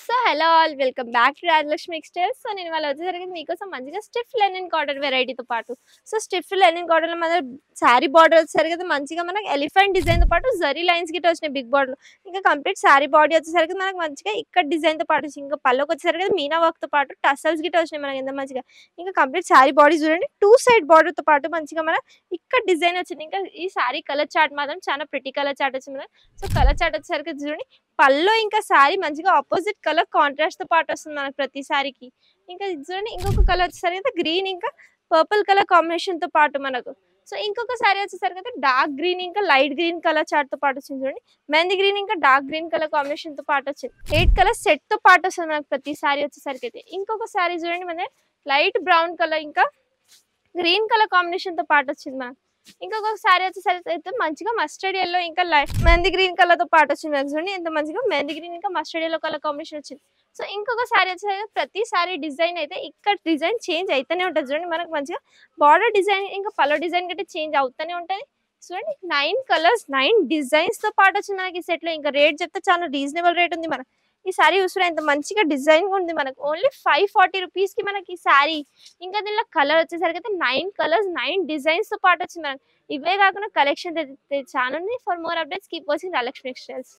So hello all welcome back to Rajalakshmi textiles. So నేను ఇవాళ వచ్చేసరికి మీకోసం మంచిగా స్టిఫ్ లెనిన్ కాటన్ వెరైటీతో పాటు స్టిఫ్ లెనిన్ కాటన్ మన శారీ బార్డర్ వచ్చేసరికి అయితే మంచిగా మనకి ఎలిఫెంట్ డిజైన్తో పాటు జరీ లైన్స్ గిట్ట వచ్చినాయి బిగ్ బార్డర్. ఇంకా కంప్లీట్ శారీ బాడీ వచ్చేసరికి మనకు మంచిగా ఇక్కడ డిజైన్తో పాటు ఇంకా పళ్ళకి వచ్చేసరికి అయితే మీనా వర్క్తో పాటు టసల్స్ గిట్ట వచ్చినాయి మనకి ఎంత మంచిగా. ఇంకా కంప్లీట్ శారీ బాడీ చూడండి, టూ సైడ్ బార్డర్తో పాటు మంచిగా మన ఇక్కడ డిజైన్ వచ్చింది. ఇంకా ఈ శారీ కలర్ చార్ట్ మాత్రం చాలా ప్రిటీ కలర్ చార్ట్ వచ్చింది మనకి. సో కలర్ చార్ట్ వచ్చేసరికి చూడండి, పళ్ళు ఇంకా శారీ మంచిగా ఆపోజిట్ కలర్ కాంట్రాస్ట్ తో పాటు వస్తుంది మనకి ప్రతి శారీకి. ఇంకా ఇది చూడండి, ఇంకొక కలర్ వచ్చేసరికి అయితే గ్రీన్ ఇంకా పర్పుల్ కలర్ కాంబినేషన్ తో పాటు మనకు. సో ఇంకొక శారీ వచ్చేసరికి అయితే డార్క్ గ్రీన్ ఇంకా లైట్ గ్రీన్ కలర్ చార్ట్ తో పాటు వచ్చింది చూడండి. మెహందీ గ్రీన్ ఇంకా డార్క్ గ్రీన్ కలర్ కాంబినేషన్ తో పాటు వచ్చింది. 8 కలర్ సెట్ తో పాటు వస్తుంది మనకు ప్రతి శారీ వచ్చేసరికి అయితే. ఇంకొక శారీ చూడండి, మన లైట్ బ్రౌన్ కలర్ ఇంకా గ్రీన్ కలర్ కాంబినేషన్ తో పాటు వచ్చింది మనకు. ఇంకొక శారీ వచ్చేసరికి అయితే మంచిగా మస్టర్డ్ ఎల్లో ఇంకా లైట్ మెహందీ గ్రీన్ కలర్ తో పాటు వచ్చింది మనకు చూడండి. ఎంత మంచిగా మెహందీ గ్రీన్ ఇంకా మస్టర్డ్ ఎల్లో కలర్ కాంబినేషన్ వచ్చింది. సో ఇంకొక శారీ వచ్చేసరికి ప్రతి శారీ డిజైన్ అయితే ఇక్కడ డిజైన్ చేంజ్ అయితేనే ఉంటుంది చూడండి. మనకు మంచిగా బార్డర్ డిజైన్ ఇంకా పల్లో డిజైన్ గట్టి చేంజ్ అవుతూనే ఉంటుంది చూడండి. 9 కలర్స్ 9 డిజైన్స్ తో పాటు వచ్చింది మనకి ఈ సెట్ లో. ఇంకా రేట్ చెప్తే చాలా రీజనబుల్ రేట్ ఉంది మనకి. ఈ శారీ చూసుకుని ఎంత మంచిగా డిజైన్ ఉంది మనకు. ఓన్లీ 540 రూపీస్ కి మనకి ఈ శారీ. ఇంకా దీనిలో కలర్ వచ్చేసరికి అయితే 9 కలర్స్ 9 డిజైన్స్ తో పాటు వచ్చింది మనకి. ఇవే కాకుండా కలెక్షన్ చాలా ఉంది. For more updates keep watching Rajalakshmi textiles.